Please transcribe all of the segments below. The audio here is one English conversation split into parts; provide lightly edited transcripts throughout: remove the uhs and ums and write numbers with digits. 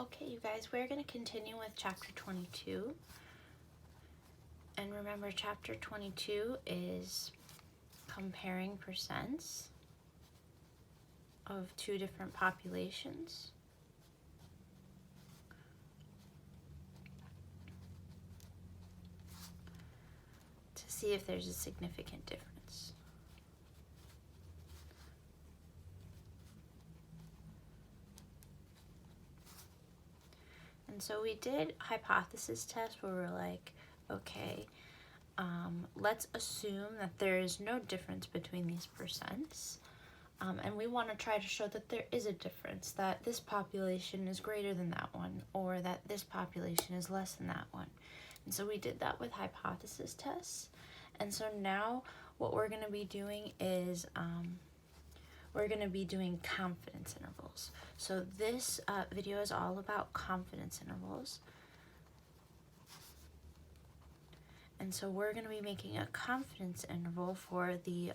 Okay, you guys, we're going to continue with chapter 22. And remember, chapter 22 is comparing percents of two different populations. To see if there's a significant difference. And so we did hypothesis test where we're like, okay, let's assume that there is no difference between these percents. And we want to try to show that there is a difference, that this population is greater than that one, or that this population is less than that one. And so we did that with hypothesis tests. And so now what we're going to be doing is we're going to be doing confidence intervals. So this video is all about confidence intervals. And so we're going to be making a confidence interval for the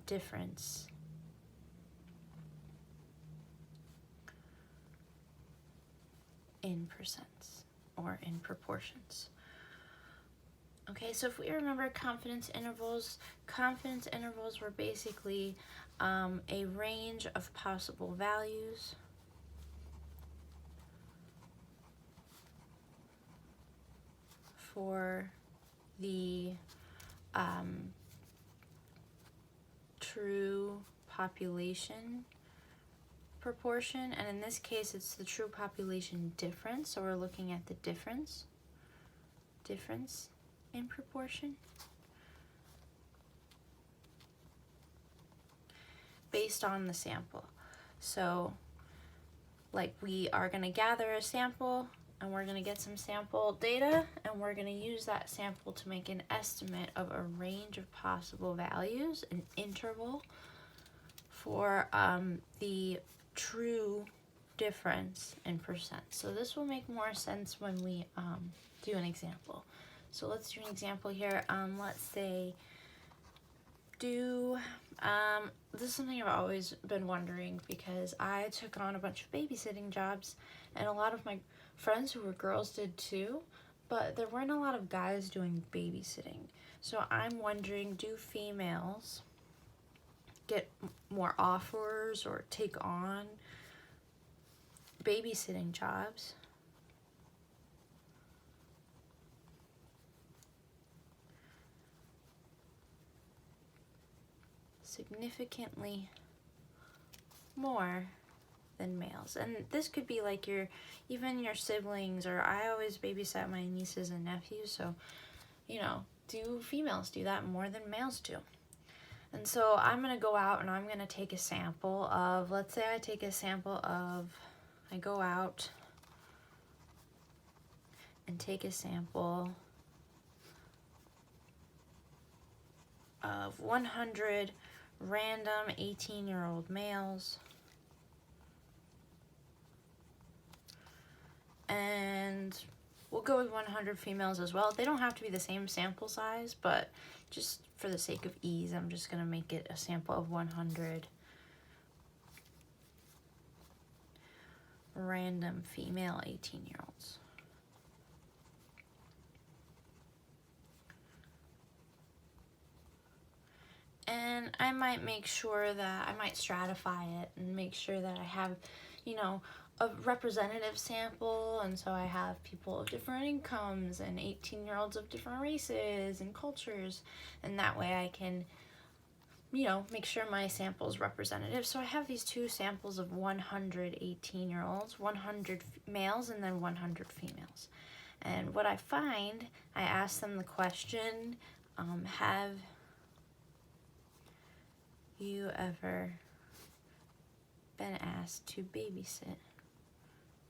difference in percents or in proportions. Okay, so if we remember confidence intervals were basically a range of possible values for the true population proportion, and in this case it's the true population difference, so we're looking at the difference in proportion based on the sample. So like we are going to gather a sample and we're going to get some sample data, and we're going to use that sample to make an estimate of a range of possible values, an interval for the true difference in percent. So this will make more sense when we do an example. So let's do an example here. Let's say this is something I've always been wondering, because I took on a bunch of babysitting jobs, and a lot of my friends who were girls did too, but there weren't a lot of guys doing babysitting. So I'm wondering, do females get more offers or take on babysitting jobs? Significantly more than males. And this could be like even your siblings, or I always babysat my nieces and nephews, so do females do that more than males do? And so I'm going to go out and I'm going to take a sample of, let's say I go out and take a sample of 100 random 18-year-old males, and we'll go with 100 females as well. They don't have to be the same sample size, but just for the sake of ease, I'm just going to make it a sample of 100 random female 18-year-olds. And I might make sure that I might stratify it and make sure that I have, a representative sample, and so I have people of different incomes and 18-year-olds of different races and cultures, and that way I can, make sure my sample is representative. So I have these two samples of 100 18-year-olds, 100 males and then 100 females. And what I find, I ask them the question, have you ever been asked to babysit?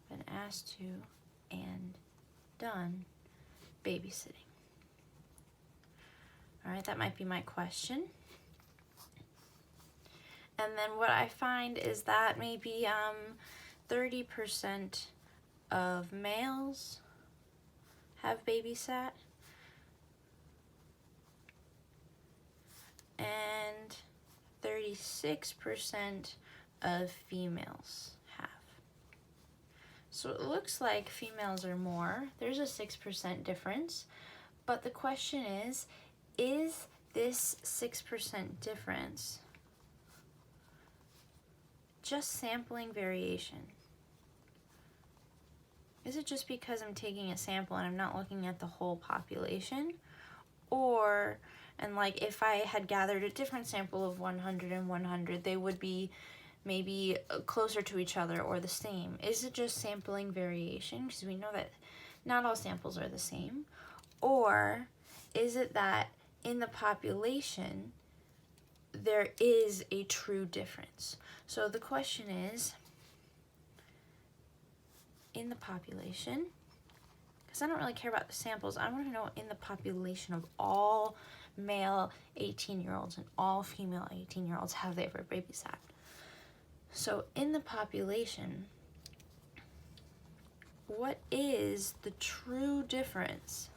Been asked to and done babysitting? All right, that might be my question. And then what I find is that maybe 30% of males have babysat, and 36% of females have. So it looks like females are more. There's a 6% difference. But the question is this 6% difference just sampling variation? Is it just because I'm taking a sample and I'm not looking at the whole population? Or, and like if I had gathered a different sample of 100 and 100, they would be maybe closer to each other or the same. Is it just sampling variation? Because we know that not all samples are the same. Or is it that in the population there is a true difference? So the question is, in the population, because I don't really care about the samples, I want to know in the population of all male 18-year-olds and all female 18-year-olds, have they ever babysat? So in the population, what is the true difference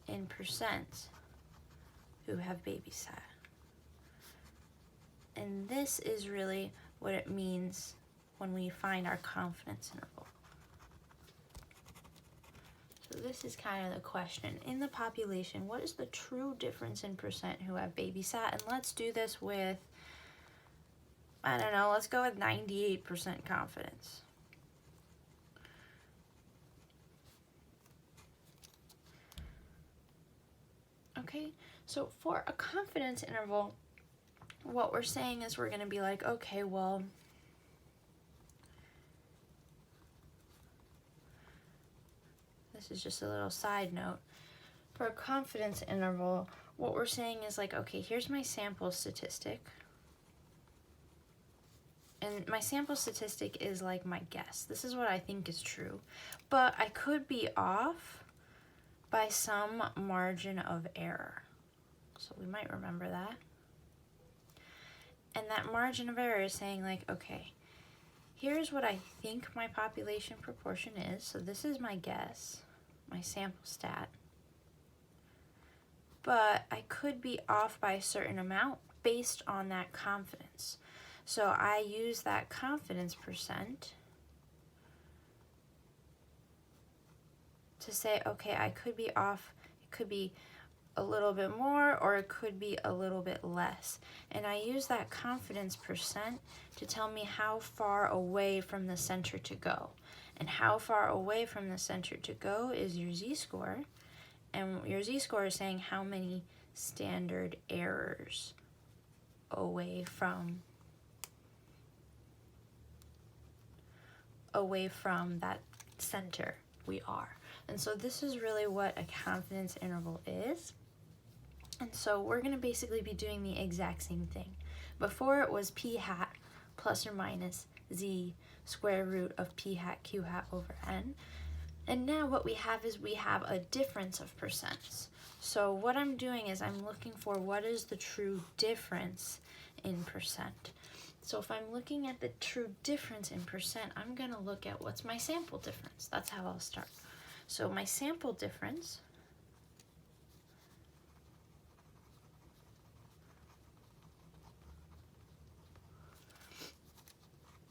in percent who have babysat? And this is really what it means when we find our confidence interval. So this is kind of the question. In the population, what is the true difference in percent who have babysat? And let's do this with, I don't know, let's go with 98% confidence. Okay, so for a confidence interval, what we're saying is we're going to be like, okay, well, this is just a little side note. For a confidence interval, what we're saying is like, okay, here's my sample statistic. And my sample statistic is like my guess. This is what I think is true. But I could be off by some margin of error. So we might remember that. And that margin of error is saying like, okay, here's what I think my population proportion is. So this is my guess, my sample stat. But I could be off by a certain amount based on that confidence. So I use that confidence percent to say, okay, I could be off, it could be a little bit more or it could be a little bit less. And I use that confidence percent to tell me how far away from the center to go. And how far away from the center to go is your z-score. And your z-score is saying how many standard errors away from that center we are. And so this is really what a confidence interval is. And so we're going to basically be doing the exact same thing. Before it was p hat plus or minus z square root of p hat q hat over n. And now what we have is we have a difference of percents. So what I'm doing is I'm looking for what is the true difference in percent. So if I'm looking at the true difference in percent, I'm going to look at what's my sample difference. That's how I'll start. So my sample difference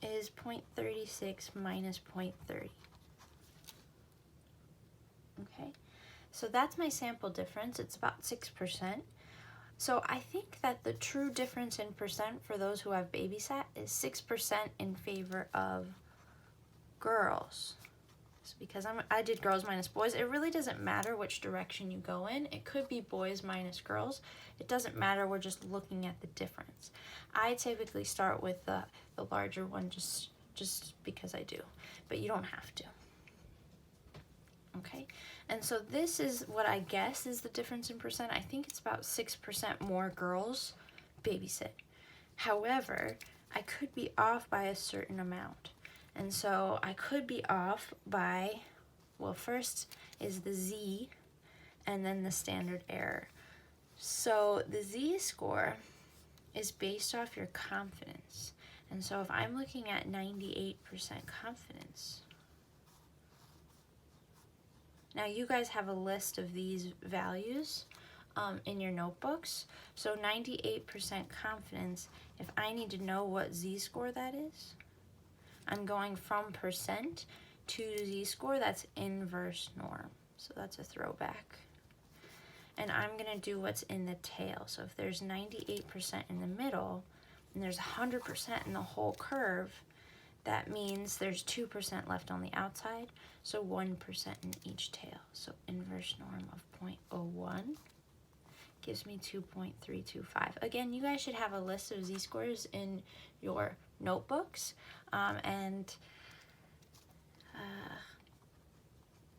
is 0.36 minus 0.30. Okay, so that's my sample difference. It's about 6%. So I think that the true difference in percent for those who have babysat is 6% in favor of girls. So because I did girls minus boys, it really doesn't matter which direction you go in. It could be boys minus girls. It doesn't matter, we're just looking at the difference. I typically start with the larger one just because I do, but you don't have to. Okay, and so this is what I guess is the difference in percent. I think it's about 6% more girls babysit. However, I could be off by a certain amount. And so I could be off by, well, first is the z and then the standard error. So the z-score is based off your confidence. And so if I'm looking at 98% confidence, now you guys have a list of these values in your notebooks. So 98% confidence, if I need to know what z-score that is, I'm going from percent to z-score, that's inverse norm. So that's a throwback. And I'm gonna do what's in the tail. So if there's 98% in the middle, and there's 100% in the whole curve, that means there's 2% left on the outside, so 1% in each tail. So inverse norm of 0.01 gives me 2.325. Again, you guys should have a list of z-scores in your notebooks, and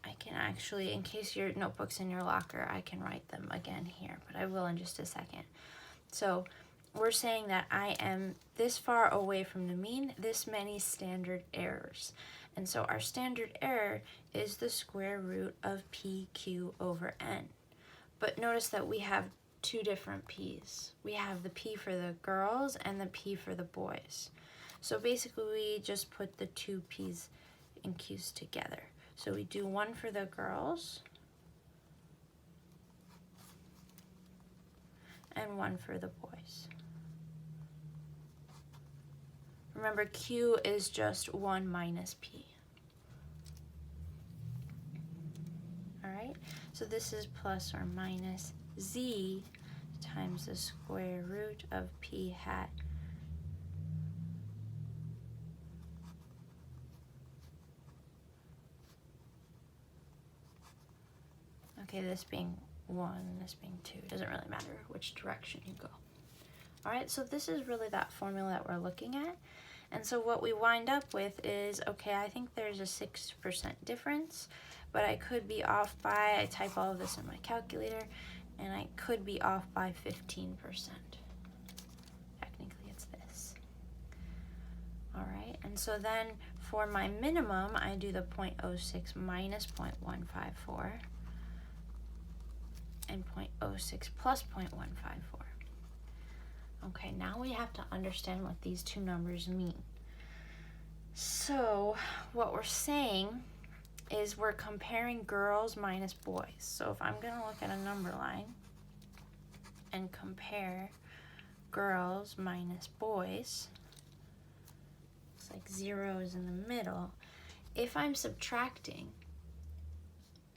I can actually, in case your notebook's in your locker, I can write them again here, but I will in just a second. So we're saying that I am this far away from the mean, this many standard errors. And so our standard error is the square root of PQ over N. But notice that we have two different P's. We have the P for the girls and the P for the boys. So basically we just put the two P's and Q's together. So we do one for the girls and one for the boys. Remember, Q is just 1 minus P. All right, so this is plus or minus Z times the square root of P hat okay, this being 1, this being 2, doesn't really matter which direction you go. All right, so this is really that formula that we're looking at. And so what we wind up with is, okay, I think there's a 6% difference, but I could be off by, I type all of this in my calculator, and I could be off by 15%. Technically it's this. All right, and so then for my minimum, I do the 0.06 minus 0.154 and 0.06 plus 0.154. Okay, now we have to understand what these two numbers mean. So what we're saying is we're comparing girls minus boys. So if I'm gonna look at a number line and compare girls minus boys, it's like 0 is in the middle. If I'm subtracting,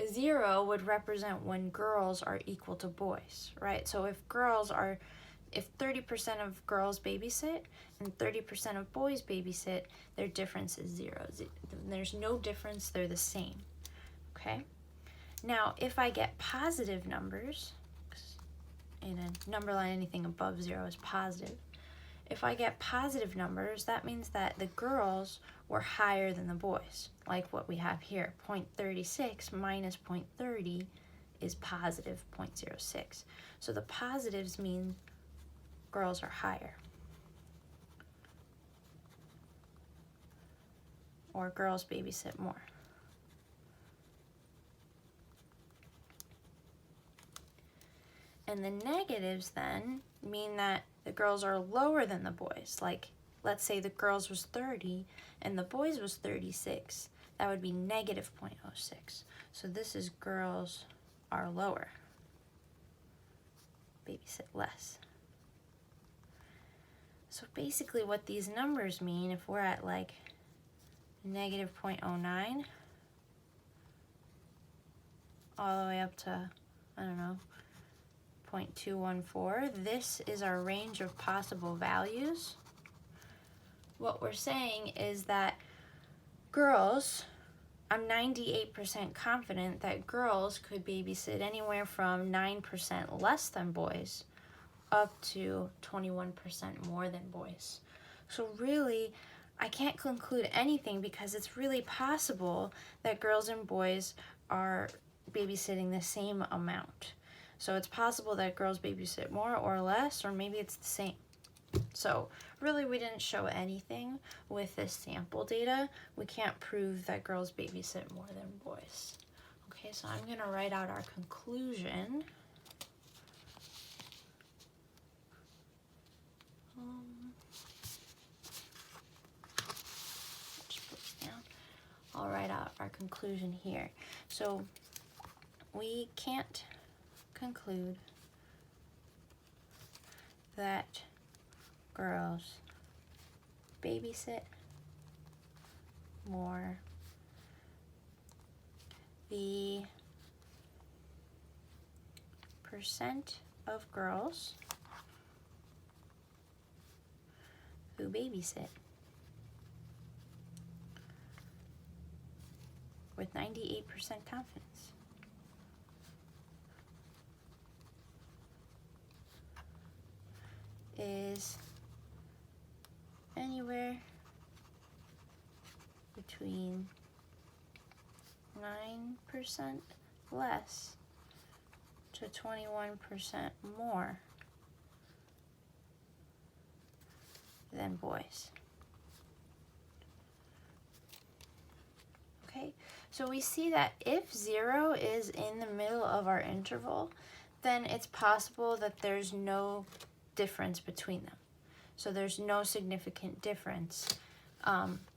0 would represent when girls are equal to boys, right? So if 30% of girls babysit and 30% of boys babysit, their difference is 0. There's no difference, they're the same, okay? Now, if I get positive numbers, in a number line, anything above 0 is positive. If I get positive numbers, that means that the girls were higher than the boys, like what we have here. 0.36 minus 0.30 is positive 0.06. So the positives mean girls are higher, or girls babysit more. And the negatives then mean that the girls are lower than the boys. Like, let's say the girls was 30 and the boys was 36. That would be negative 0.06. So this is girls are lower, babysit less. So basically what these numbers mean, if we're at like negative 0.09 all the way up to, I don't know, 0.214, this is our range of possible values. What we're saying is that girls, I'm 98% confident that girls could babysit anywhere from 9% less than boys up to 21% more than boys. So really, I can't conclude anything because it's really possible that girls and boys are babysitting the same amount. So it's possible that girls babysit more or less, or maybe it's the same. So really, we didn't show anything with this sample data. We can't prove that girls babysit more than boys. Okay, so I'm gonna write out our conclusion. Just put this down. I'll write out our conclusion here. So we can't conclude that girls babysit more, the percent of girls who babysit with 98% confidence is anywhere between 9% less to 21% more than boys. Okay, so we see that if 0 is in the middle of our interval, then it's possible that there's no difference between them. So there's no significant difference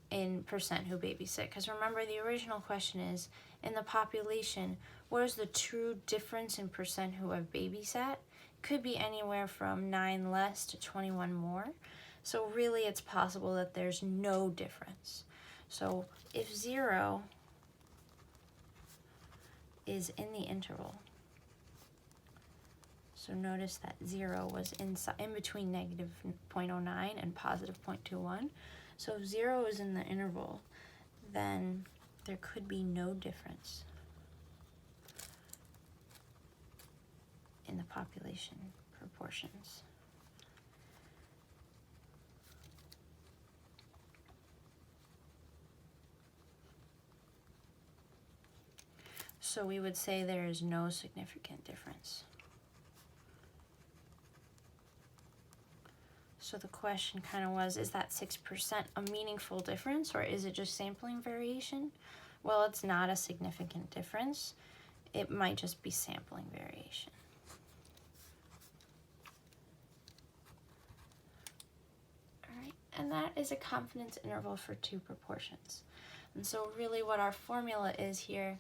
in percent who babysit. Because remember, the original question is, in the population, what is the true difference in percent who have babysat? Could be anywhere from 9 less to 21 more. So really, it's possible that there's no difference. So if 0 is in the interval, so notice that 0 was in between negative 0.09 and positive 0.21. So if 0 is in the interval, then there could be no difference in the population proportions. So we would say there is no significant difference. So the question kind of was, is that 6% a meaningful difference, or is it just sampling variation? Well, it's not a significant difference. It might just be sampling variation. All right, and that is a confidence interval for 2 proportions. And so really what our formula is here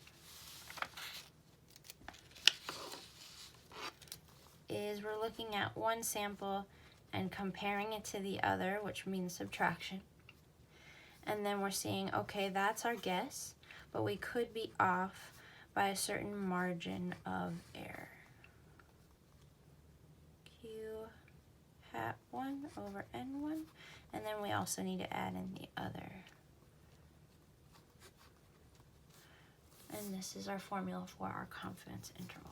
is we're looking at one sample and comparing it to the other, which means subtraction. And then we're saying, okay, that's our guess, but we could be off by a certain margin of error. Q hat 1 over N1, and then we also need to add in the other. And this is our formula for our confidence interval.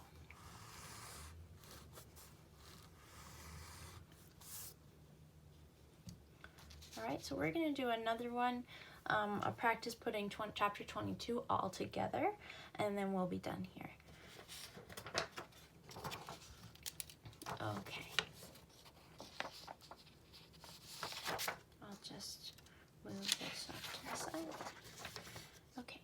All right, so we're going to do another one, a practice putting chapter 22 all together, and then we'll be done here. Okay. I'll just move this off to the side. Okay.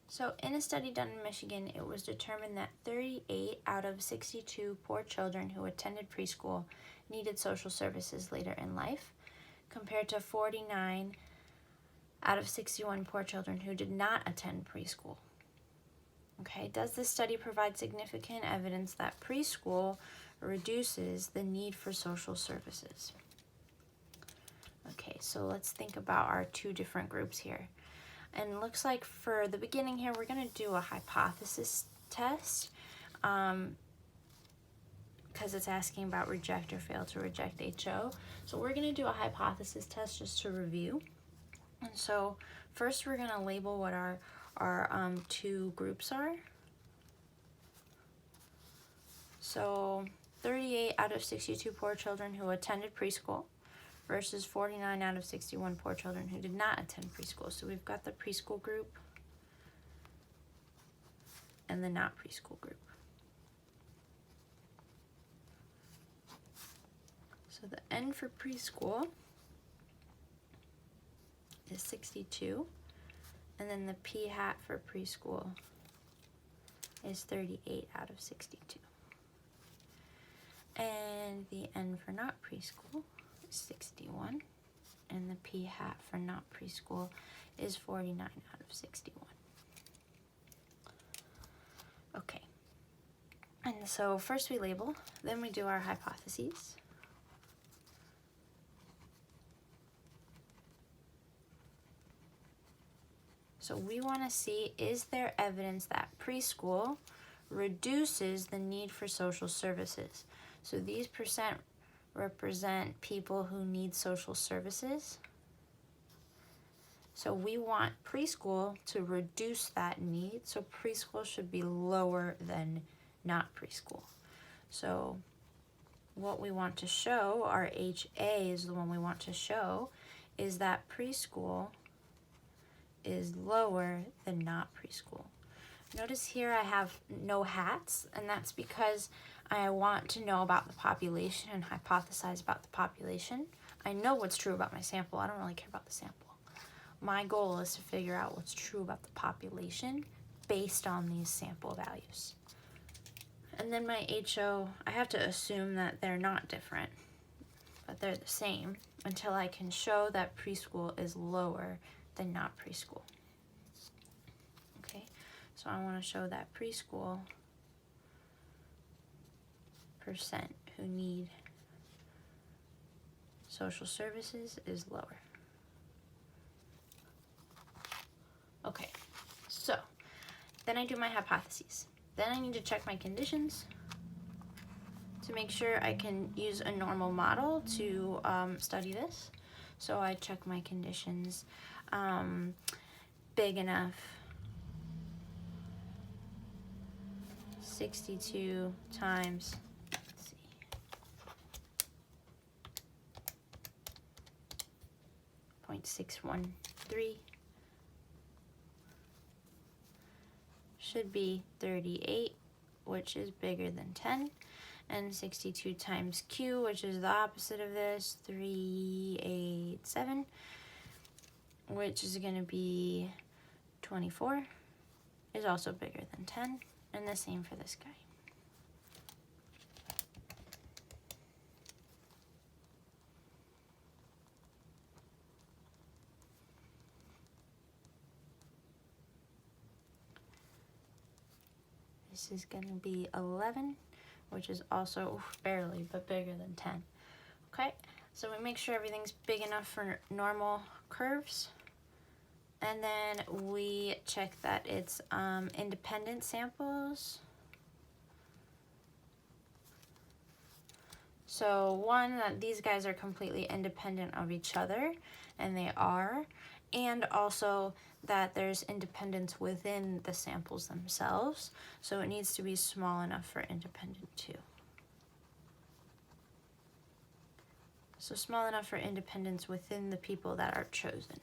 So in a study done in Michigan, it was determined that 38 out of 62 poor children who attended preschool needed social services later in life, compared to 49 out of 61 poor children who did not attend preschool. Okay, does this study provide significant evidence that preschool reduces the need for social services? Okay, so let's think about our 2 different groups here. And it looks like for the beginning here, we're going to do a hypothesis test because it's asking about reject or fail to reject HO. So we're going to do a hypothesis test just to review. And so first we're going to label what our 2 groups are. So 38 out of 62 poor children who attended preschool versus 49 out of 61 poor children who did not attend preschool. So we've got the preschool group and the not preschool group. So the N for preschool is 62, and then the P hat for preschool is 38 out of 62. And the N for not preschool 61, and the P hat for not preschool is 49 out of 61. Okay. And so first we label, then we do our hypotheses. So we want to see, is there evidence that preschool reduces the need for social services? So these percent represent people who need social services. So we want preschool to reduce that need. So preschool should be lower than not preschool. So what we want to show, our HA is the one we want to show, is that preschool is lower than not preschool. Notice here I have no hats, and that's because I want to know about the population and hypothesize about the population. I know what's true about my sample. I don't really care about the sample. My goal is to figure out what's true about the population based on these sample values. And then my HO, I have to assume that they're not different, but they're the same until I can show that preschool is lower than not preschool. Okay, so I want to show that preschool percent who need social services is lower. Okay, so then I do my hypotheses. Then I need to check my conditions to make sure I can use a normal model to study this. So I check my conditions. Big enough, 62 times, let's see, 0.613 should be 38, which is bigger than 10, and 62 times Q, which is the opposite of this, 387, which is going to be 24, is also bigger than 10, and the same for this guy. This is going to be 11, which is also barely, but bigger than 10. Okay, so we make sure everything's big enough for normal curves. And then we check that it's independent samples. So one, that these guys are completely independent of each other, and they are. And also that there's independence within the samples themselves. So it needs to be small enough for independent too. So small enough for independence within the people that are chosen.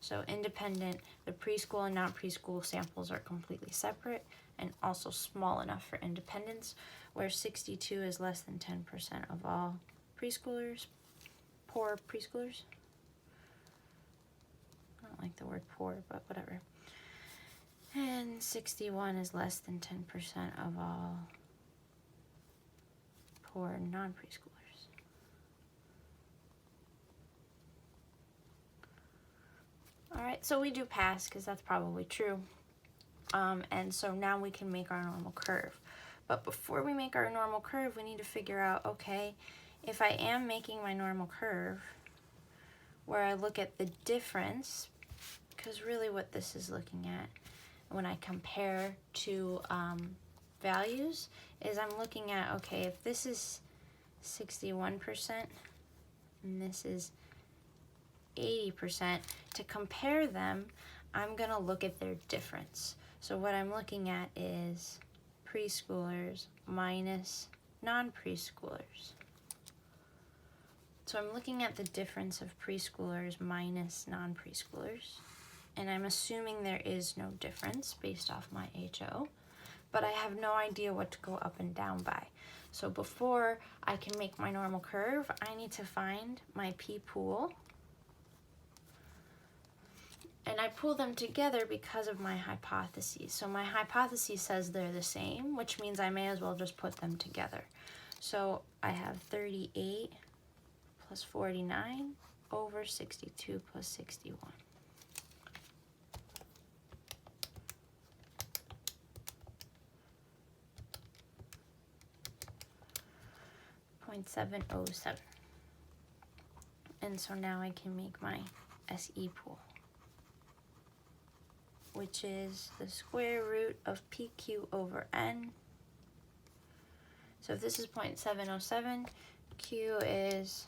So independent, the preschool and not preschool samples are completely separate, and also small enough for independence, where 62 is less than 10% of all preschoolers, poor preschoolers. I don't like the word poor, but whatever. And 61 is less than 10% of all poor non-preschoolers. All right, so we do pass because that's probably true. And so now we can make our normal curve. But before we make our normal curve, we need to figure out, okay, if I am making my normal curve, where I look at the difference, because really what this is looking at when I compare two values is I'm looking at, okay, if this is 61% and this is 80%, to compare them, I'm gonna look at their difference. So what I'm looking at is preschoolers minus non-preschoolers. So I'm looking at the difference of preschoolers minus non-preschoolers, and I'm assuming there is no difference based off my HO, but I have no idea what to go up and down by. So before I can make my normal curve, I need to find my p-pool, and I pull them together because of my hypotheses. So my hypothesis says they're the same, which means I may as well just put them together. So I have 38 plus 49 over 62 plus 61. 0.707. And so now I can make my SE pool, which is the square root of PQ over N. So if this is 0.707, Q is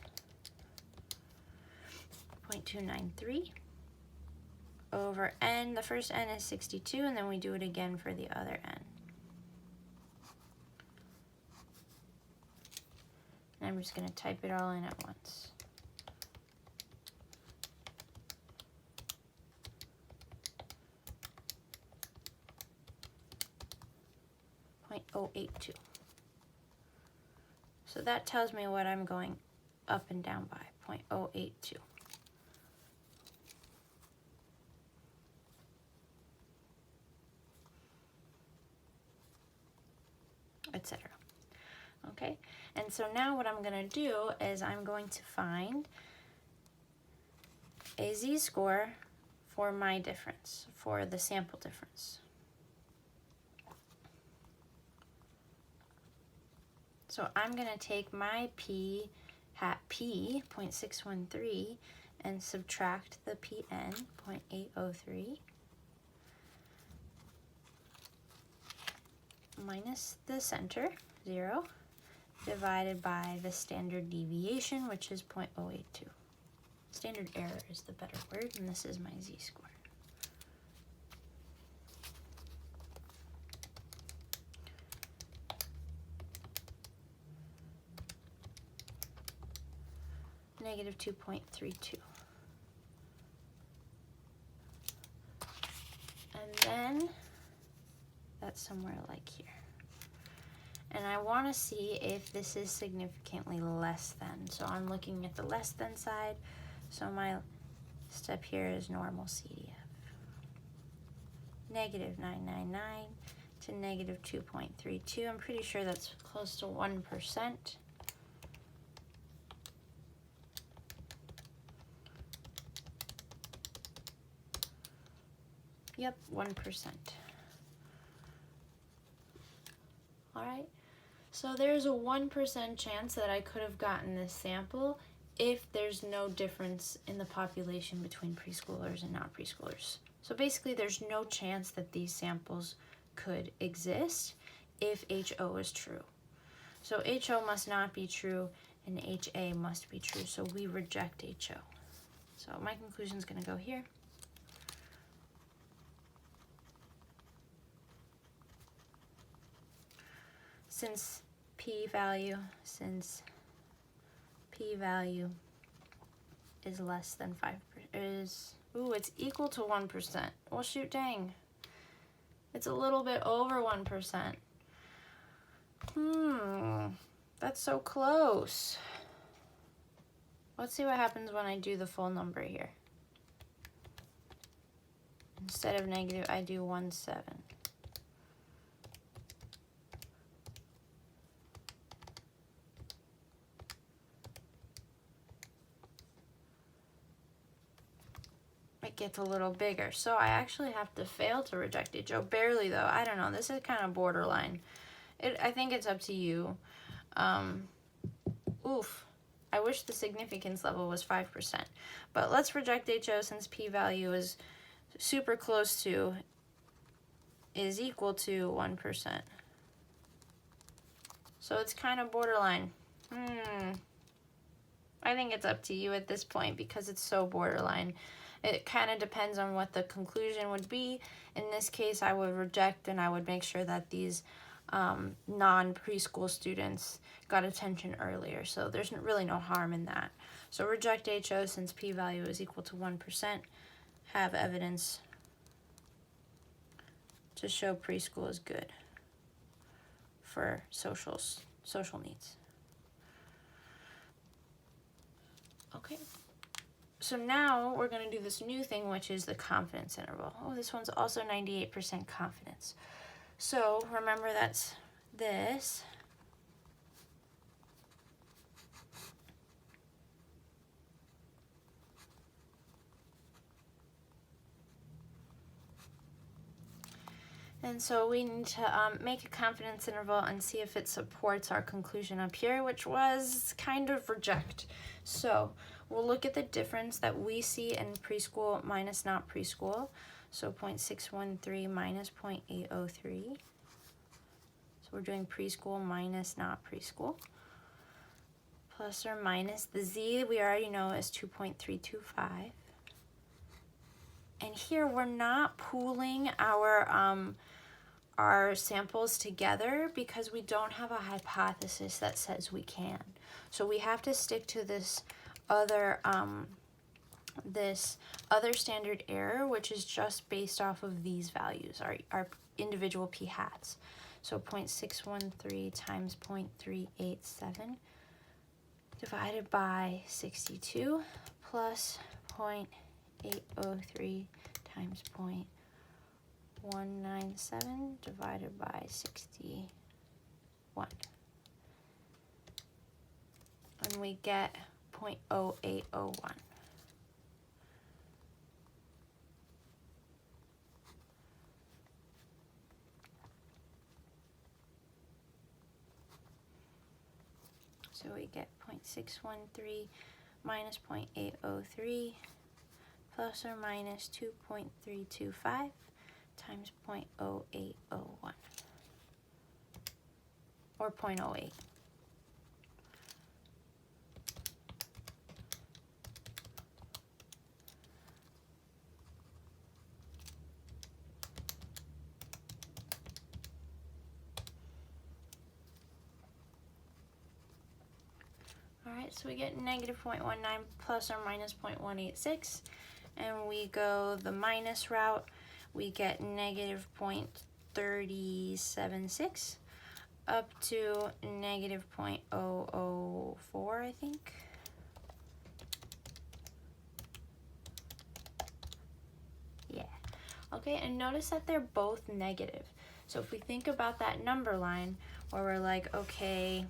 0.293 over N. The first N is 62, and then we do it again for the other N. And I'm just going to type it all in at once. .082. So that tells me what I'm going up and down by, 0.082. Etc. Okay, and so now what I'm going to do is I'm going to find a z-score for my difference, for the sample difference. So I'm going to take my p hat p, 0.613, and subtract the pn, 0.803, minus the center, 0, divided by the standard deviation, which is 0.082. Standard error is the better word, and this is my z-score. Negative 2.32. And then that's somewhere like here. And I want to see if this is significantly less than. So I'm looking at the less than side. So my step here is normal CDF. Negative 999 to negative 2.32. I'm pretty sure that's close to 1%. Yep, 1%. All right, so there's a 1% chance that I could have gotten this sample if there's no difference in the population between preschoolers and not preschoolers. So basically there's no chance that these samples could exist if HO is true. So HO must not be true and HA must be true, so we reject HO. So my conclusion is going to go here. Since p-value is less than 5%, it's equal to 1%. Well, shoot, dang. It's a little bit over 1%. That's so close. Let's see what happens when I do the full number here. Instead of negative, I do 1.7. It gets a little bigger. So I actually have to fail to reject HO. Barely though. I don't know. This is kind of borderline. I think it's up to you. Oof. I wish the significance level was 5%. But let's reject HO since p-value is super close to, is equal to 1%. So it's kind of borderline. I think it's up to you at this point because it's so borderline. It kind of depends on what the conclusion would be. In this case, I would reject and I would make sure that these non-preschool students got attention earlier. So there's really no harm in that. So reject HO since p-value is equal to 1%. Have evidence to show preschool is good for social needs. Okay. So now we're going to do this new thing, which is the confidence interval. Oh, this one's also 98% confidence. So remember that's this. And so we need to make a confidence interval and see if it supports our conclusion up here, which was kind of reject. So we'll look at the difference that we see in preschool minus not preschool. So 0.613 minus 0.803. So we're doing preschool minus not preschool. Plus or minus, the z we already know is 2.325. And here we're not pooling our samples together because we don't have a hypothesis that says we can. So we have to stick to this other standard error, which is just based off of these values, our individual p-hats. So 0.613 times 0.387 divided by 62 plus 0.803 times 0.197 divided by 61. And we get 0.0801. So we get 0.613 minus 0.803 plus or minus 2.325 times 0.0801, or 0.08. Alright, so we get negative 0.19 plus or minus 0.186, and we go the minus route, we get negative 0.376 up to negative 0.004, I think. Yeah. Okay, and notice that they're both negative. So if we think about that number line where we're like, okay,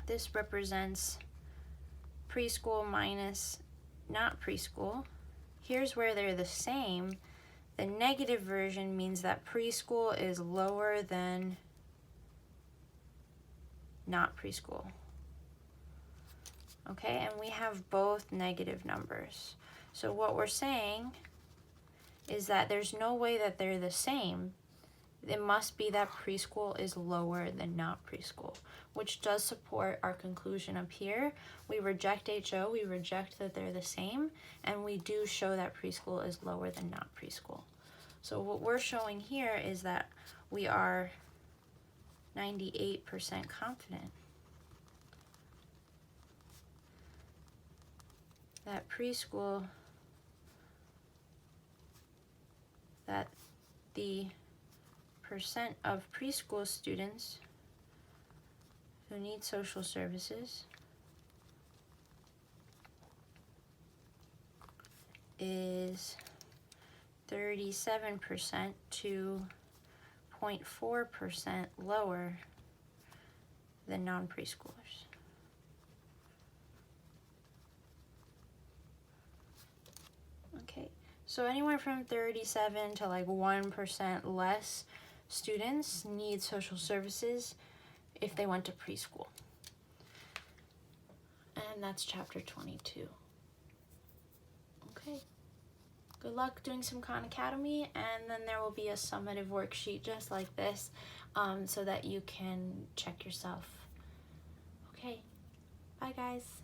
this represents preschool minus not preschool. Here's where they're the same. The negative version means that preschool is lower than not preschool. Okay, and we have both negative numbers. So what we're saying is that there's no way that they're the same. It must be that preschool is lower than not preschool, which does support our conclusion up here. We reject HO, we reject that they're the same, and we do show that preschool is lower than not preschool. So what we're showing here is that we are 98% confident that preschool, that the percent of preschool students who need social services is 37% to 0.4% lower than non-preschoolers. Okay, so anywhere from 37 to like 1% less students need social services if they went to preschool. And that's chapter 22. Okay. Good luck doing some Khan Academy, and then there will be a summative worksheet just like this so that you can check yourself. Okay. Bye, guys.